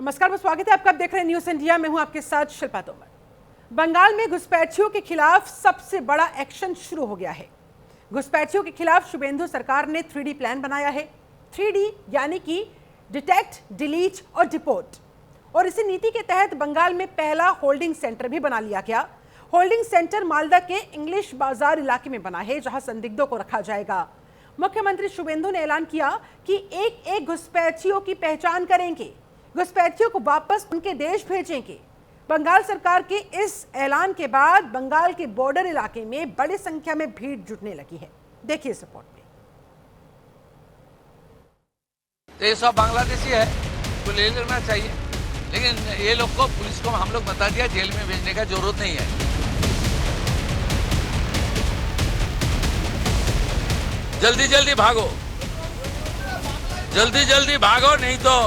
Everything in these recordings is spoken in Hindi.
नमस्कार, स्वागत है आपका। आप देख रहे हैं न्यूज़ इंडिया। मैं हूं आपके साथ शिल्पा तोमर। बंगाल में घुसपैठियों के खिलाफ सबसे बड़ा एक्शन शुरू हो गया है। घुसपैठियों के खिलाफ शुभेंदु सरकार ने 3D प्लान बनाया है। 3D यानी कि डिटेक्ट, डिलीट और डिपोर्ट। और इसी नीति के तहत बंगाल में पहला होल्डिंग सेंटर भी बना लिया गया। होल्डिंग सेंटर मालदा के इंग्लिश बाजार इलाके में बना है, जहां संदिग्धों को रखा जाएगा। मुख्यमंत्री शुभेंदु ने ऐलान किया कि एक एक घुसपैठियों की पहचान करेंगे, घुसपैठियों को वापस उनके देश भेजेंगे। बंगाल सरकार के इस ऐलान के बाद बंगाल के बॉर्डर इलाके में बड़ी संख्या में भीड़ जुटने लगी है। देखिए इस रिपोर्ट में। तो ये सब बांग्लादेशी है, तो ले लेना चाहिए, लेकिन ये लोग को पुलिस को हम लोग बता दिया, जेल में भेजने का जरूरत नहीं है। जल्दी जल्दी भागो, जल्दी जल्दी भागो, नहीं तो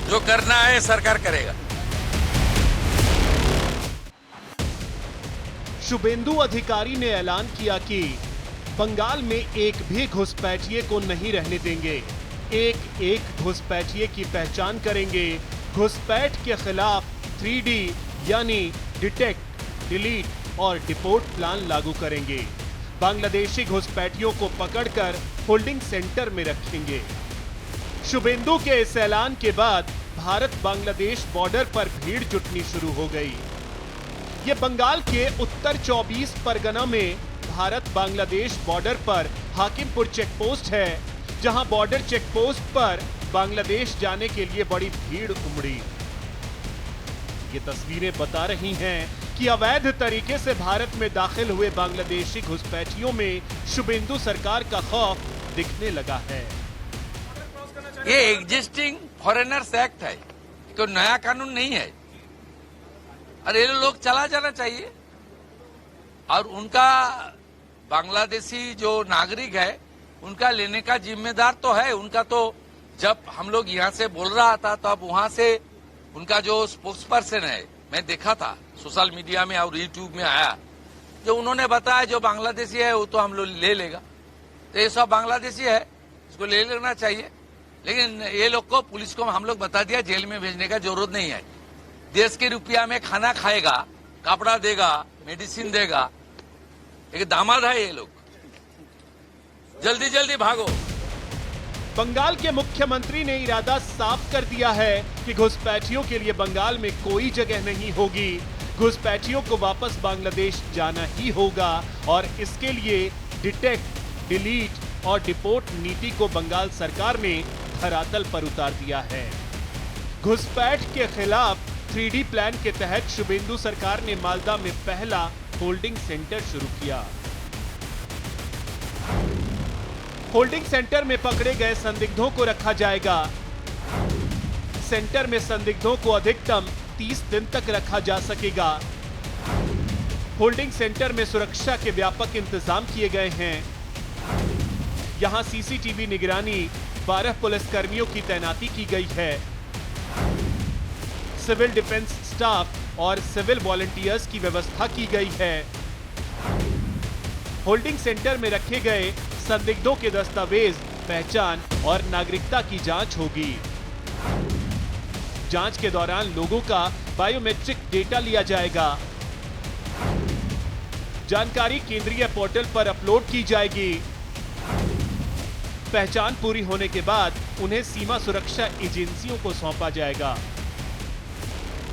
जो करना है सरकार करेगा। शुभेंदु अधिकारी ने ऐलान किया कि बंगाल में एक भी घुसपैठिए को नहीं रहने देंगे। एक एक घुसपैठिए की पहचान करेंगे। घुसपैठ के खिलाफ 3D यानी डिटेक्ट, डिलीट और डिपोर्ट प्लान लागू करेंगे। बांग्लादेशी घुसपैठियों को पकड़कर होल्डिंग सेंटर में रखेंगे। शुभेंदु के इस ऐलान के बाद भारत बांग्लादेश बॉर्डर पर भीड़ जुटनी शुरू हो गई। ये बंगाल के उत्तर 24 परगना में भारत बांग्लादेश बॉर्डर पर हाकिमपुर चेक पोस्ट है, जहां बॉर्डर चेक पोस्ट पर बांग्लादेश जाने के लिए बड़ी भीड़ उमड़ी। ये तस्वीरें बता रही हैं कि अवैध तरीके से भारत में दाखिल हुए बांग्लादेशी घुसपैठियों में शुभेंदु सरकार का खौफ दिखने लगा है। ये एग्जिस्टिंग फॉरेनर्स एक्ट है, तो नया कानून नहीं है। और ये लोग चला जाना चाहिए। और उनका बांग्लादेशी जो नागरिक है उनका लेने का जिम्मेदार तो है उनका। तो जब हम लोग यहाँ से बोल रहा था तब वहां से उनका जो स्पोक्स पर्सन है, मैं देखा था सोशल मीडिया में और यूट्यूब में आया, जो उन्होंने बताया जो बांग्लादेशी है वो तो हम लोग ले लेगा। तो ये सब बांग्लादेशी है, इसको ले लेना चाहिए, लेकिन ये लोग को पुलिस को हम लोग बता दिया, जेल में भेजने का जरूरत नहीं है। देश के रुपया में खाना खाएगा, कपड़ा देगा, मेडिसिन देगा, एक दामाद है ये लोग। जल्दी जल्दी भागो। बंगाल के मुख्यमंत्री ने इरादा साफ कर दिया है कि घुसपैठियों के लिए बंगाल में कोई जगह नहीं होगी। घुसपैठियों को वापस बांग्लादेश जाना ही होगा और इसके लिए डिटेक्ट, डिलीट और डिपोर्ट नीति को बंगाल सरकार ने धरातल पर उतार दिया है। घुसपैठ के खिलाफ 3D प्लान के तहत शुभेंदु सरकार ने मालदा में पहला होल्डिंग सेंटर शुरू किया। होल्डिंग सेंटर में पकड़े गए संदिग्धों को रखा जाएगा। सेंटर में संदिग्धों को अधिकतम 30 दिन तक रखा जा सकेगा। होल्डिंग सेंटर में सुरक्षा के व्यापक इंतजाम किए गए हैं। यहां CCTV निगरानी, 12 पुलिसकर्मियों की तैनाती की गई है। सिविल डिफेंस स्टाफ और सिविल वॉलंटियर्स की व्यवस्था की गई है। होल्डिंग सेंटर में रखे गए संदिग्धों के दस्तावेज, पहचान और नागरिकता की जांच होगी। जांच के दौरान लोगों का बायोमेट्रिक डेटा लिया जाएगा। जानकारी केंद्रीय पोर्टल पर अपलोड की जाएगी। पहचान पूरी होने के बाद उन्हें सीमा सुरक्षा एजेंसियों को सौंपा जाएगा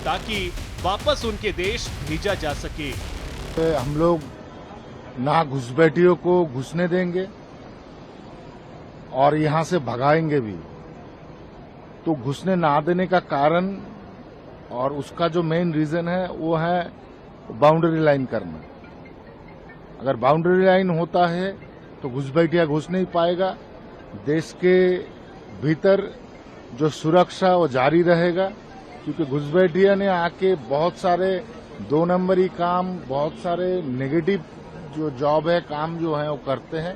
ताकि वापस उनके देश भेजा जा सके। हम लोग ना घुसपैठियों को घुसने देंगे और यहां से भगाएंगे भी। तो घुसने ना देने का कारण और उसका जो मेन रीजन है वो है बाउंड्री लाइन करना। अगर बाउंड्री लाइन होता है तो घुसपैठिया घुस नहीं पाएगा। देश के भीतर जो सुरक्षा वो जारी रहेगा, क्योंकि घुसपैठिया ने आके बहुत सारे 2 नंबरी काम, बहुत सारे नेगेटिव जो जॉब है, काम जो है वो करते हैं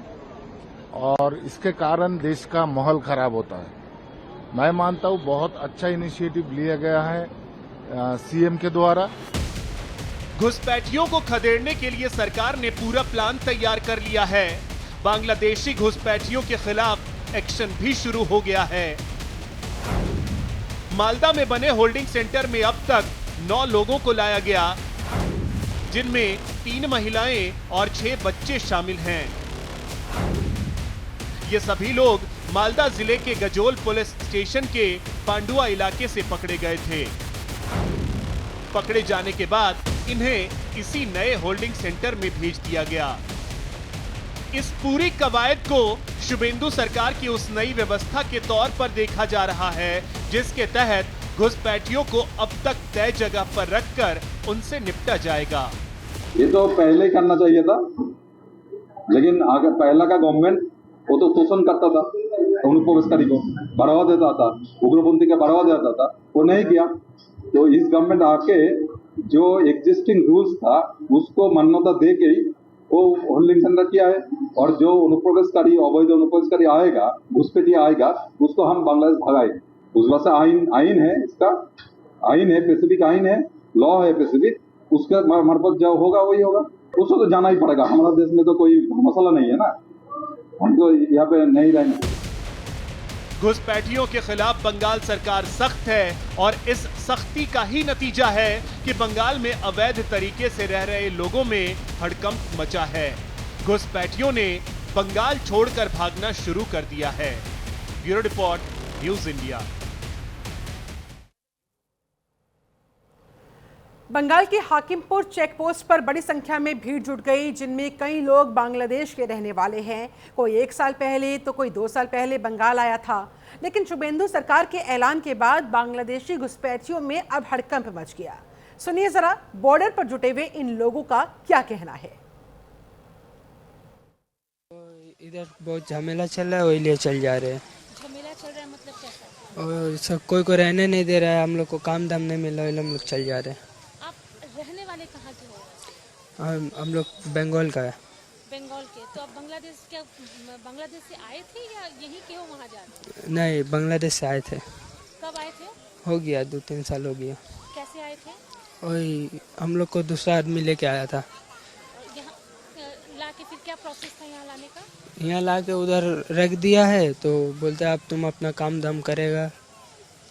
और इसके कारण देश का माहौल खराब होता है। मैं मानता हूँ बहुत अच्छा इनिशिएटिव लिया गया है CM के द्वारा। घुसपैठियों को खदेड़ने के लिए सरकार ने पूरा प्लान तैयार कर लिया है। बांग्लादेशी घुसपैठियों के खिलाफ एक्शन भी शुरू हो गया है। मालदा में बने होल्डिंग सेंटर में अब तक 9 लोगों को लाया गया, जिनमें 3 महिलाएं और 6 बच्चे शामिल हैं। ये सभी लोग मालदा जिले के गजोल पुलिस स्टेशन के पांडुआ इलाके से पकड़े गए थे। पकड़े जाने के बाद इन्हें इसी नए होल्डिंग सेंटर में भेज दिया गया। इस पूरी कवायद को शुभेंदु सरकार की उस नई व्यवस्था के तौर पर देखा जा रहा है, जिसके तहत घुसपैठियों को अब तक तय जगह पर रखकर उनसे निपटा जाएगा। ये तो पहले ही करना चाहिए था, लेकिन आगे पहला का गवर्नमेंट वो तो शोषण करता था, अनुप्रवेशकारी को बढ़ावा देता था, उग्रपंथी को बढ़ावा देता था, वो नहीं किया। तो इस गवर्नमेंट आके जो एग्जिस्टिंग रूल्स था उसको मान्यता दे के ही वो होल्डिंग सेंटर किया है, और जो अनुप्रवेशकारी अवैध अनुप्रवेशकारी आएगा, घुसपैठी आएगा, उसको हम बांग्लादेश भगाएंगे। उस वजह से आइन है, इसका आइन है, स्पेसिफिक आइन है, लॉ है स्पेसिफिक, उसके मार्फत जो होगा वही होगा। उसको तो जाना ही पड़ेगा। हमारा देश में तो कोई मसला नहीं है ना, हम तो यहाँ पे नहीं रहेंगे। घुसपैठियों के खिलाफ बंगाल सरकार सख्त है, और इस सख्ती का ही नतीजा है कि बंगाल में अवैध तरीके से रह रहे लोगों में हड़कंप मचा है। घुसपैठियों ने बंगाल छोड़कर भागना शुरू कर दिया है। Bureau report, news India. Bengal के हाकिमपुर चेक पोस्ट पर बड़ी संख्या में भीड़ जुट गई, जिनमें कई लोग बांग्लादेश के रहने वाले हैं। कोई 1 साल पहले तो कोई 2 साल पहले बंगाल आया था, लेकिन शुभेंदु सरकार के ऐलान के बाद बांग्लादेशी घुसपैठियों में अब हड़कंप मच गया। सुनिए जरा बॉर्डर पर जुटे हुए इन लोगों का क्या कहना है। इधर बहुत झमेला चल रहा है, वही लिए चल जा रहे हैं। झमेला चल रहा है मतलब कैसा? और सब कोई को रहने नहीं दे रहा है, हम लोग को काम दाम नहीं मिल रहा है, हम लोग चल जा रहे हैं। आप रहने वाले कहाँ के हो? हम लोग बंगाल का है। बंगाल के? तो आप बांग्लादेश से आए थे या यहीं के हो, वहाँ जा रहे हैं? नहीं, बांग्लादेश से आए थे। कब आए थे? हो गया 2-3 साल हो गया। कैसे आए थे? वही हम लोग को दूसरा आदमी लेके आया था। यहाँ लाके फिर क्या प्रोसेस था यहाँ लाने का? यहाँ ला के उधर रख दिया है, तो बोलते अब तुम अपना काम दाम करेगा।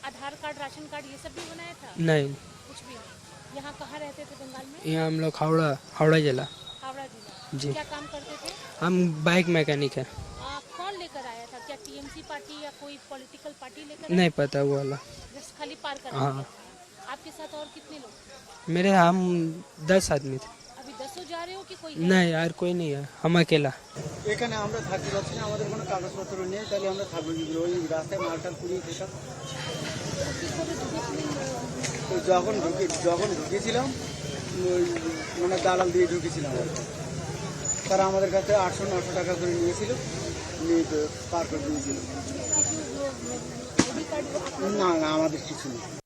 आधार कार्ड, राशन कार्ड ये सब भी बनाया था? नहीं, कुछ भी नहीं। यहाँ कहाँ रहते थे बंगाल में? यहाँ हम लोग हावड़ा जिला। हावड़ा जिला। जी। क्या काम करते थे? हम बाइक मैकेनिक है। कौन लेकर आया था? क्या टीएमसी पार्टी या कोई पॉलिटिकल पार्टी लेकर? नहीं पता वो वाला। जस्ट खाली पार कर? हाँ। आपके साथ और कितने लोग? मेरे हम 10 आदमी थे। अभी 10 जा रहे हो कि कोई? नहीं यार, कोई नहीं है, हम अकेला। এখানে আমরা থাকতে পারছি না, আমাদের কোনো কাগজপত্র নেই, তাহলে আমরা থাকবো কি করে? ওই রাস্তায় মালটাল পুড়িয়ে খেতাম। তো যখন ঢুকেছিলাম ওই মানে দালাল দিয়ে ঢুকেছিলাম, তারা আমাদের কাছে 800-900 টাকা করে নিয়েছিল, নিয়ে তো পার করে দিয়েছিল। না আমাদের কিছু নেই।